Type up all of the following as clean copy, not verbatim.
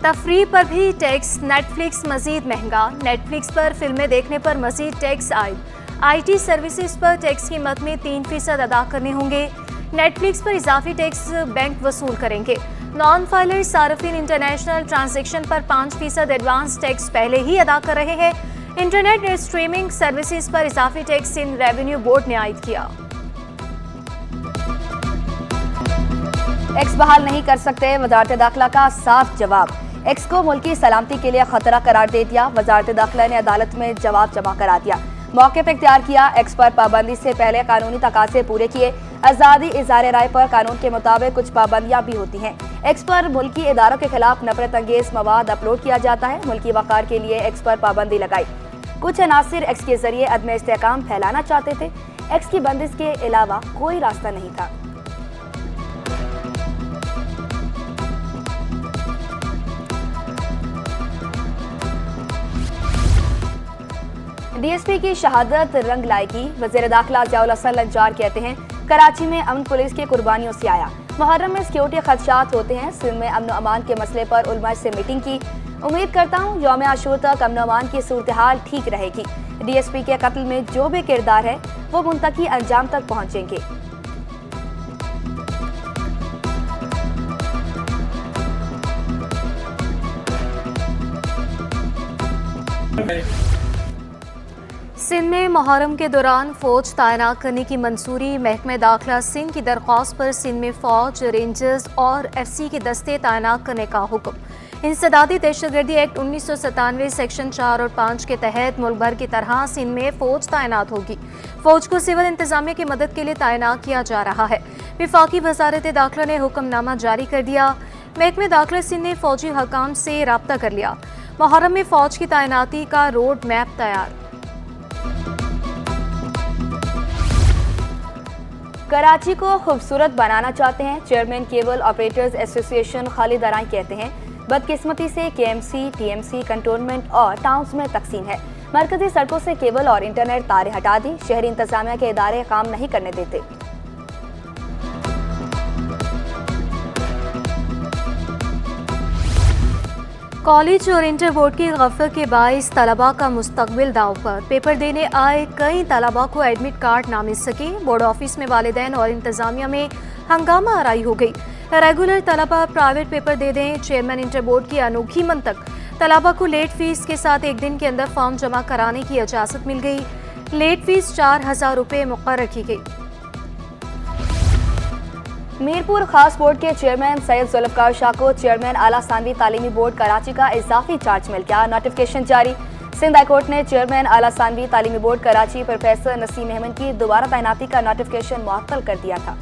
तफरीह पर भी tax, Netflix मजीद महंगा। नेटफ्लिक्स पर फिल्में देखने पर मजीद टैक्स आयद। IT सर्विसेज पर टैक्स की मद में 3% अदा करने होंगे। नेटफ्लिक्स पर इजाफी टैक्स बैंक वसूल करेंगे। नॉन फाइलर सार्फिन इंटरनेशनल ट्रांजैक्शन पर 5% एडवांस टैक्स पहले ही अदा कर रहे हैं। इंटरनेट स्ट्रीमिंग सर्विसेज पर इजाफी टैक्स सिंध रेवेन्यू बोर्ड ने आयद किया। एक्स बहाल नहीं कर सकते, वजारत दाखिला का साफ जवाब। एक्स को मुल्की सलामती के लिए खतरा करार दे दिया। वजारत दाखिला ने अदालत में जवाब जमा करा दिया। मौके पर इख्तियार किया। एक्स पर पाबंदी से पहले कानूनी तकाजे पूरे किए। आज़ादी इज़हार राय पर कानून के मुताबिक कुछ पाबंदियां भी होती हैं। एक्स पर मुल्की इदारों के खिलाफ नफरत अंगेज मवाद अपलोड किया जाता है। मुल्की वक़ार के लिए एक्स पर पाबंदी लगाई। कुछ अनासिर एक्स के जरिए अदम इस्तेहकाम फैलाना चाहते थे। एक्स की बंदिश के अलावा कोई रास्ता नहीं था। DSP की शहादत रंग लाएगी। वज़ीर दाखिला ज़ियाउल हसन लंचार कहते हैं, कराची में अमन पुलिस की कुर्बानियों से आया। मुहर्रम में सिक्योरिटी खदशात होते हैं। सिंध में अमन अमान के मसले पर उलमा से मीटिंग की। उम्मीद करता हूँ यौम आशूर तक अमन अमान की सूरत हाल ठीक रहेगी। DSP के कत्ल में जो भी किरदार है वो मुंतकी अंजाम तक पहुँचेंगे। सिंध में मुहर्रम के दौरान फौज तैनात करने की मंजूरी। महकमे दाखिला सिंध की दरख्वास्त पर सिंध में फौज, रेंजर्स और FC के दस्ते तैनात करने का हुक्म। इंसदादी दहशतगर्दी एक्ट 1997 सेक्शन 4 और 5 के तहत मुल्क भर की तरह सिंध में फौज तैनात होगी। फौज को सिविल इंतजामिया की मदद के लिए तैनात किया जा रहा है। वफाकी वजारत दाखिला ने हुक्मनामा जारी कर दिया। महकमे दाखिला सिंध ने फौजी हकाम से राब्ता कर लिया। मुहर्रम में फौज की तैनाती का रोड मैप तैयार। कराची को खूबसूरत बनाना चाहते हैं। Chairman cable operators association Khalid Arai कहते हैं, बदकिस्मती से KMC, TMC कंटोनमेंट और टाउन्स में तकसीम है। मरकजी सड़कों से केबल और इंटरनेट तारें हटा दी। शहरी इंतजामिया के इदारे काम नहीं करने देते। कॉलेज और इंटर बोर्ड की गफलत के बाइस तलबा का मुस्तकबिल दाव पर। पेपर देने आए कई तलबा को एडमिट कार्ड ना मिल सके। बोर्ड ऑफिस में वालिदैन और इंतजामिया में हंगामा आराई हो गई। रेगुलर तलबा प्राइवेट पेपर दे दें। चेयरमैन इंटर बोर्ड की अनोखी मंतक। तलबा को लेट फीस के साथ एक दिन के अंदर फॉर्म जमा कराने की इजाज़त मिल गई। लेट फीस 4000 रुपये मुक़र्रर की गई। मीरपुर खास बोर्ड के चेयरमैन सैयद जुल्फ़कार शाह को चेयरमैन आला सानवी तालीमी बोर्ड कराची का इजाफी चार्ज मिल गया। नोटिफिकेशन जारी। सिंध हाई कोर्ट ने चेयरमैन आला सानवी तालीमी बोर्ड कराची प्रोफेसर नसीम अहमद की दोबारा तैनाती का नोटिफिकेशन मुअत्तल कर दिया था।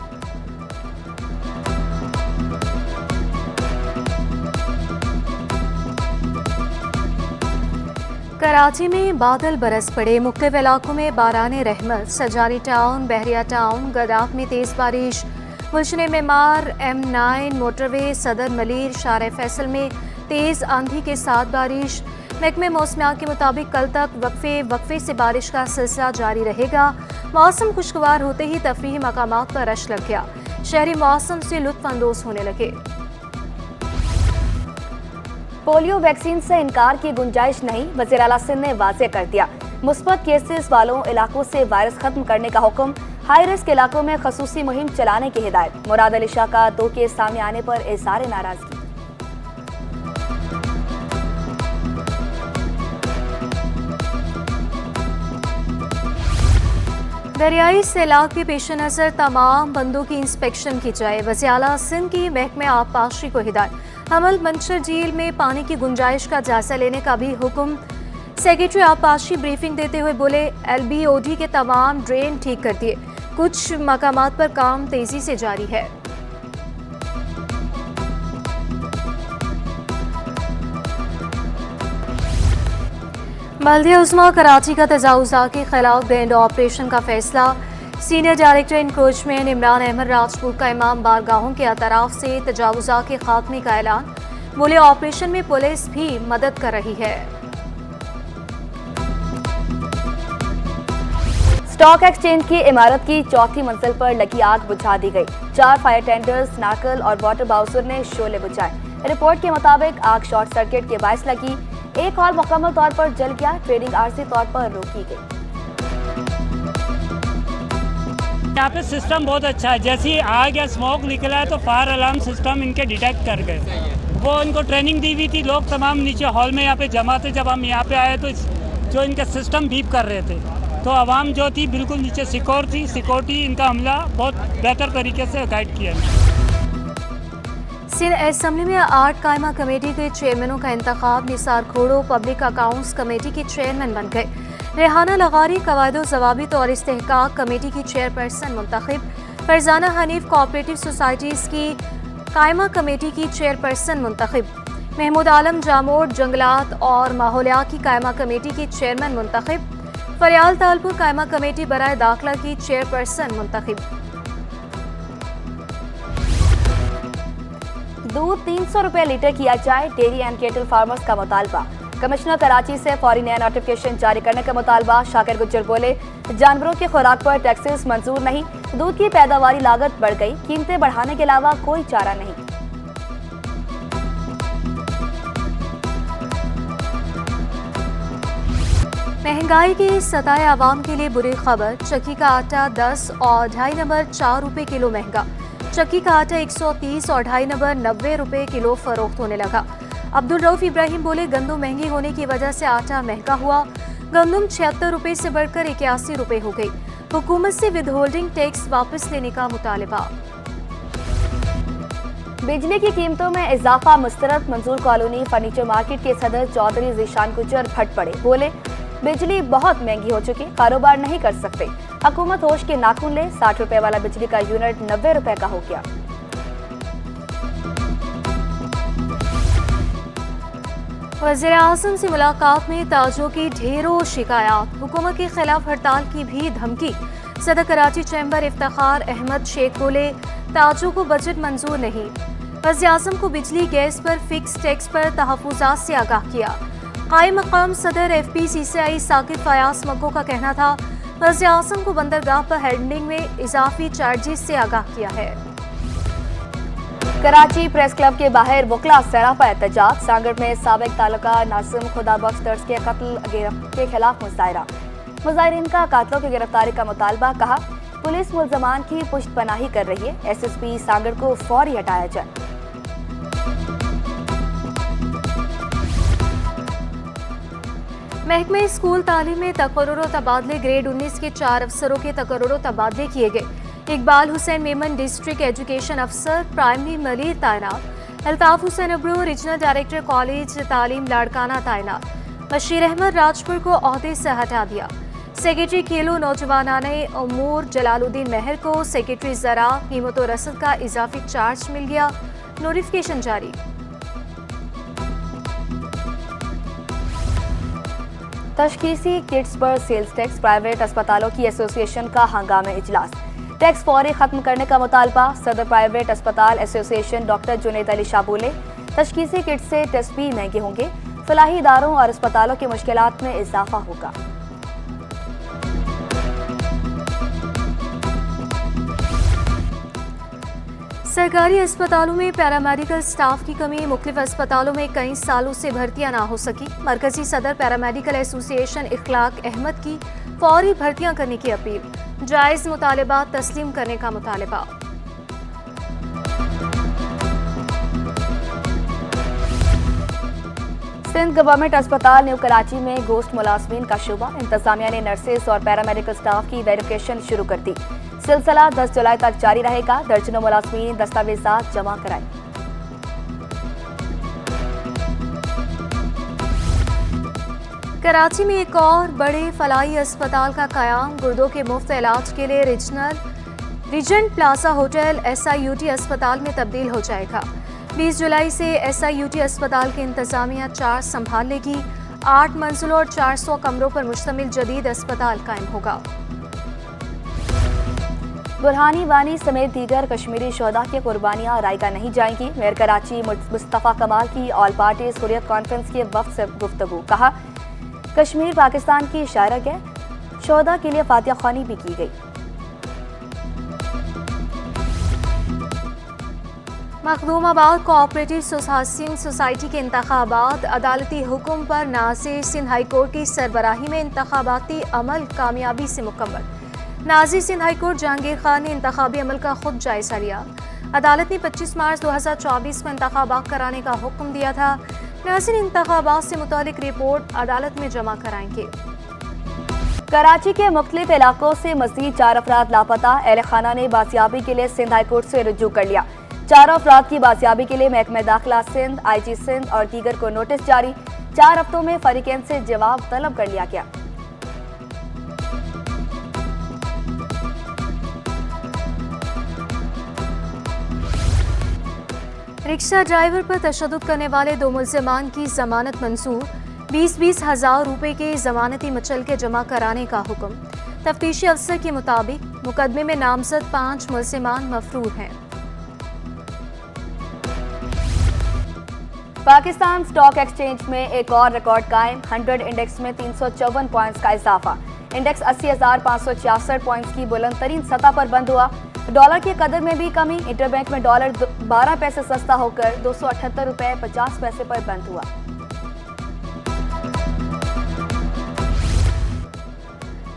कराची में बादल बरस पड़े। मुख्तलिफ इलाकों में बाराने रहमत। सजारी टाउन, बहरिया टाउन, गदाफ में तेज बारिश। गुलशन मेमार, M9 मोटरवे, सदर मलीर, शार फैसल में तेज आंधी के साथ बारिश। महकमे मौसमियात के मुताबिक कल तक वक्फे से बारिश का सिलसिला जारी रहेगा। मौसम खुशगवार होते ही तफरीही मकामात पर रश लग गया। शहरी मौसम से लुत्फ अंदोज होने लगे। पोलियो वैक्सीन से इनकार की गुंजाइश नहीं, वज़ीर आला सिंध ने वाज़ेह कर दिया। मुस्बत केसेस वालों इलाकों से वायरस खत्म करने का हुक्म। हाई रिस्क इलाकों में खसूसी मुहिम चलाने की हिदायत। मुराद अली शाह का 2 केस सामने आने पर इज़हार नाराजगी। दरियाई सैलाब के पेश नज़र तमाम बंदों की इंस्पेक्शन की जाए। वज़ीर आला सिंध की महकमे आबपाशी को हिदायत। हमल मंशर झील में पानी की गुंजाइश का जायजा लेने का भी हुक्म। सेक्रेटरी आबपाशी ब्रीफिंग देते हुए बोले, LBOD के तमाम ड्रेन ठीक कर दिए। कुछ मकामात पर काम तेजी से जारी है। बल्दिया उस्मा कराची का तजावुज़ा के खिलाफ ग्रैंड ऑपरेशन का फैसला। Senior director encroachment Imran Ahmad Rajput का इमाम बारगाहों के अतराफ से तजावुज़ा के खात्मे का ऐलान। बोले, ऑपरेशन में पुलिस भी मदद कर रही है। स्टॉक एक्सचेंज की इमारत की चौथी मंजिल पर लगी आग बुझा दी गई। 4 फायर टेंडर्स, नाकल और वाटर बाउसर ने शोले बुझाए। रिपोर्ट के मुताबिक आग शॉर्ट सर्किट के बायस लगी। एक हॉल मुकम्मल तौर पर जल गया। ट्रेडिंग आर्जी तौर पर रोकी गई। यहाँ पे सिस्टम बहुत अच्छा है। जैसे ही आग या स्मोक निकला है तो फायर अलार्म सिस्टम इनके डिटेक्ट कर गए। वो इनको ट्रेनिंग दी हुई थी। लोग तमाम नीचे हॉल में यहाँ पे जमा थे। जब हम यहाँ पे आए तो जो इनका सिस्टम बीप कर रहे थे तो आवाम जो थी बिल्कुल नीचे सिक्योर थी। सिक्योरिटी इनका हमला बहुत बेहतर तरीके से गाइड किया। सिंध असेंबली में 8 कायमा कमेटी के चेयरमैनों का इंतखाब। निसार घोड़ो पब्लिक अकाउंट्स कमेटी के चेयरमैन बन गए। रेहाना लगारी कवायद ज़वाबित और इस्तेहकाक कमेटी की चेयरपर्सन मुंतखब। फरजाना हनीफ कोऑपरेटिव सोसाइटीज़ की कायमा कमेटी की चेयरपर्सन मुंतखब। महमूद आलम जामोड जंगलात और माहौलियात की कायमा कमेटी की चेयरमैन मुंतखब। फरियाल तालपुर कायमा कमेटी बराए दाखिला की चेयरपर्सन मुंतखब। दूध 300 रुपए लीटर किया जाए, डेयरी एंड केटल फार्मर्स का मुतालबा। कमिश्नर कराची से फौरी नया नोटिफिकेशन जारी करने का मुतालबा। शाकिर गुज्जर बोले, जानवरों की खुराक पर टैक्सेस मंजूर नहीं। दूध की पैदावारी लागत बढ़ गई। कीमतें बढ़ाने के अलावा कोई चारा नहीं। महंगाई की सताए आवाम के लिए बुरी खबर। चक्की का आटा 10 और 2.5 नंबर 4 रुपए किलो महंगा। चक्की का आटा 130 और 2.5 नंबर 90 रुपए किलो फरोख्त होने लगा। अब्दुल रऊफ इब्राहिम बोले, गंदम महंगी होने की वजह से आटा महंगा हुआ। गंदम 76 रुपए से बढ़कर 81 रुपए हो गई। हुकूमत से विदहोल्डिंग टैक्स वापस लेने का मुतालबा। बिजली की कीमतों में इजाफा मुस्तरद। मंजूर कॉलोनी फर्नीचर मार्केट के सदर चौधरी जीशान गुज्जर फट पड़े। बोले, बिजली बहुत महंगी हो चुकी, कारोबार नहीं कर सकते। हुकूमत होश के नाखून ले। 60 रुपए वाला बिजली का यूनिट 90 रुपए का हो गया। वज़ीर-ए-आज़म से मुलाकात में ताजों की ढेरों शिकायत। हुकूमत के खिलाफ हड़ताल की भी धमकी। सदर कराची चैम्बर इफ्तिखार अहमद शेख बोले, ताजों को बजट मंजूर नहीं। वज़ीर-ए-आज़म को बिजली गैस पर फिक्स टैक्स पर तहफ़्फ़ुज़ात से आगाह किया। कायम मकाम सदर FPCCI साकिब फयाज मक्को का कहना था, वज़ीर-ए-आज़म को बंदरगाह पर हैंडलिंग में इजाफी चार्जेस से आगाह किया है। कराची प्रेस क्लब के बाहर वकला सरापा एहतजाज। सांगड़ में साबिक तालुका नासिम खुदाबख्श दर्ज के कत्ल के खिलाफ मुजाहरा। मुजाहिरीन का कातलों की गिरफ्तारी का मुतालबा। कहा, पुलिस मुल्जमान की पुश्तपनाही कर रही है। SSP सांगड़ को फौरी हटाया जाए। महकमे स्कूल तालीम में तकर्रुर व तबादले। ग्रेड 19 के 4 अफसरों के तकर्रुर व तबादले किए गए। इकबाल हुसैन मेमन डिस्ट्रिक्ट एजुकेशन अफसर प्राइमरी मलिर तैनात। Altaf Hussain Abro regional director college तालीम लाड़काना तैनात। बशीर अहमद राजपुर को ओहदे से हटा दिया। सेक्रेटरी खेलो नौजवानाने उमूर जलालुद्दीन महर को सेक्रेटरी ज़रा कीमत व रसद का इजाफी चार्ज मिल गया। नोटिफिकेशन जारी। तशखीसी किट्स पर सेल्स टैक्स। प्राइवेट अस्पतालों की एसोसिएशन का हंगामे इजलास। टैक्स फौरी खत्म करने का मुतालबा। सदर प्राइवेट अस्पताल एसोसिएशन डॉक्टर जुनैद अली शाह बोले, तशखीसी किट से टेस्ट भी महंगे होंगे। फलाही इदारों और अस्पतालों की मुश्किलात में इजाफा होगा। सरकारी अस्पतालों में पैरामेडिकल स्टाफ की कमी। मुख्तलिफ अस्पतालों में कई सालों से भर्तियां ना हो सकी। मरकजी सदर पैरामेडिकल एसोसिएशन इखलाक अहमद की फौरी भर्तियां करने की अपील। जायज़ मुतालबात तस्लीम करने का मुतालबा। सिंध गवर्नमेंट अस्पताल न्यू कराची में गोश्त मुलाजमीन का शुबा। इंतजामिया ने नर्सेज और पैरामेडिकल स्टाफ की वेरिफिकेशन शुरू कर दी। सिलसिला 10 जुलाई तक जारी रहेगा। दर्जनों मुलाजमीन दस्तावेजात जमा कराएं। कराची में एक और बड़े फलाही अस्पताल का कयाम। गुर्दों के मुफ्त इलाज के लिए रीजेंट प्लाजा होटल SIUT अस्पताल में तब्दील हो जाएगा। 20 जुलाई से SIUT अस्पताल की इंतजामिया चार्ज संभाल लेगी। 8 मंजिलों और 400 कमरों पर मुश्तमिल जदीद अस्पताल कायम होगा। बुरहानी वानी समेत दीगर कश्मीरी शोहदा की कुर्बानियां रायगा नहीं जाएंगी। मेयर कराची मुस्तफ़ा कमाल की ऑल पार्टी हुर्रियत कॉन्फ्रेंस के वक्त से गुफ्तगू। कहा, कश्मीर पाकिस्तान की शायरग है। शोहदा के लिए फातिहा ख्वानी भी की गई। मखदूमाबाद कोऑपरेटिव हाउसिंग सोसाइटी के इंतखाबात अदालती हुक्म पर नाज़िर सिंध हाई कोर्ट की सरबराही में इंतखाबाती अमल कामयाबी से मुकम्मल। नाज़िर सिंध हाई कोर्ट जहांगीर खान ने इंतखाबी अमल का खुद जायजा लिया। अदालत ने 25 मार्च 2024 को इंतखाबात कराने का हुक्म दिया था। नाज़िर इंतखाबात से मुतालिक रिपोर्ट अदालत में जमा कराएंगे। कराची के मुख्तलिफ इलाकों से मज़ीद 4 अफराद लापता। अहल खाना ने बाजियाबी के लिए सिंध हाई कोर्ट से रुजू कर लिया। 4 अफराद की बाजियाबी के लिए महकमा दाखिला सिंध, IG सिंध और दीगर को नोटिस जारी। 4 हफ्तों में फरीकैन से जवाब तलब कर लिया गया। रिक्शा ड्राइवर पर तशद्दुद करने वाले 2 मुल्ज़िमान की जमानत मंसूर। 20-20 हज़ार रुपए के जमानती मुचलके जमा कराने का हुक्म। तफ्तीशी अफसर के मुताबिक मुकदमे में नामजद 5 मुल्ज़िमान मफरूर हैं। पाकिस्तान स्टॉक एक्सचेंज में एक और रिकॉर्ड कायम। 100 इंडेक्स में 354 पॉइंट्स का इजाफा। इंडेक्स 80,566 पॉइंट्स की बुलंद तरीन सतह पर बंद हुआ। डॉलर की कदर में भी कमी। इंटरबैंक में डॉलर 12 पैसे सस्ता होकर 278 रुपए 50 पैसे पर बंद हुआ।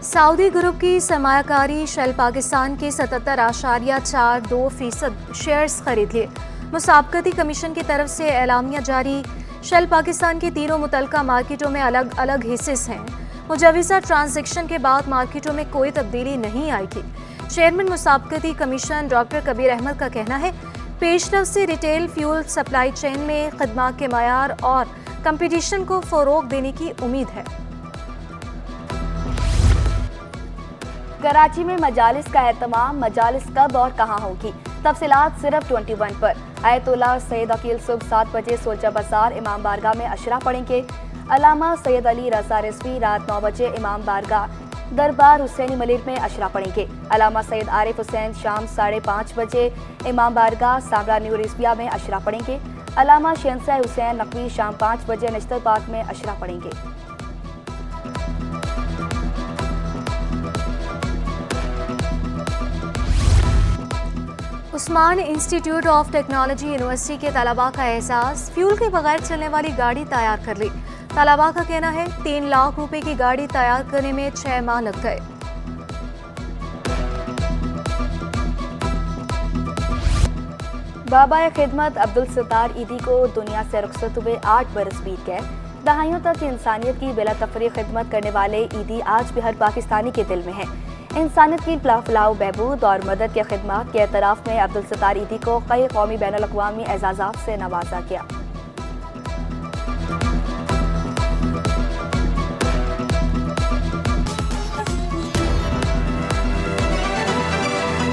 सऊदी ग्रुप की सरमायाकारी शेल पाकिस्तान के 77.42% शेयर्स खरीद लिए। मुसाबकती कमीशन की तरफ से एलामिया जारी। शेल पाकिस्तान की तीनों मुतलका मार्केटों में अलग अलग हिस्सेस हैं। मुजवज़ा ट्रांजैक्शन के बाद मार्केटों में कोई तब्दीली नहीं आएगी। चेयरमैन मुसाबकती कमीशन डॉक्टर कबीर अहमद का कहना है, पेशरफ से रिटेल फ्यूल सप्लाई चेन में खदमात के मयार और कंपटीशन को फ़रोग देने की उम्मीद है। कराची में मजालिस का एहतमाम। मजालिस कब और कहाँ होगी, तफसीलात सिर्फ 21 पर। आयतुल्लाह सैयद अकील सुबह 7 बजे सोलजा बाजार इमाम बारगाह में अशरा पढ़ेंगे। अल्लामा सैयद अली रज़ा रिज़वी रात 9 बजे इमाम बारगाह दरबार हुसैनी मलिक में अशरा पढ़ेंगे। अल्लामा सैयद आरिफ हुसैन शाम 5:30 बजे इमाम बारगाह सामरा न्यू रिज़विया में अशरा पढ़ेंगे। अल्लामा शहंशाह हुसैन नकवी शाम 5 बजे नश्तर पार्क में अशरा पढ़ेंगे। Usman institute of technology university के तलबा का एहसास। फ्यूल के बगैर चलने वाली गाड़ी तैयार कर ली। तलबा का कहना है 3 लाख रुपए की गाड़ी तैयार करने में 6 माह लग गए। बाबा खिदमत अब्दुल सत्तार ईदी को दुनिया से रुखसत हुए 8 बरस बीत गए। दहाइयों तक इंसानियत की बिला तफरीक खिदमत करने वाले ईदी आज भी हर पाकिस्तानी के दिल में है। इंसानियत की फलाह बहबूद और मदद के खिदमात के एतराफ़ में अब्दुल सत्तार ईदी को कई कौमी बैनुल अक़वामी एजाज़ात से नवाजा गया।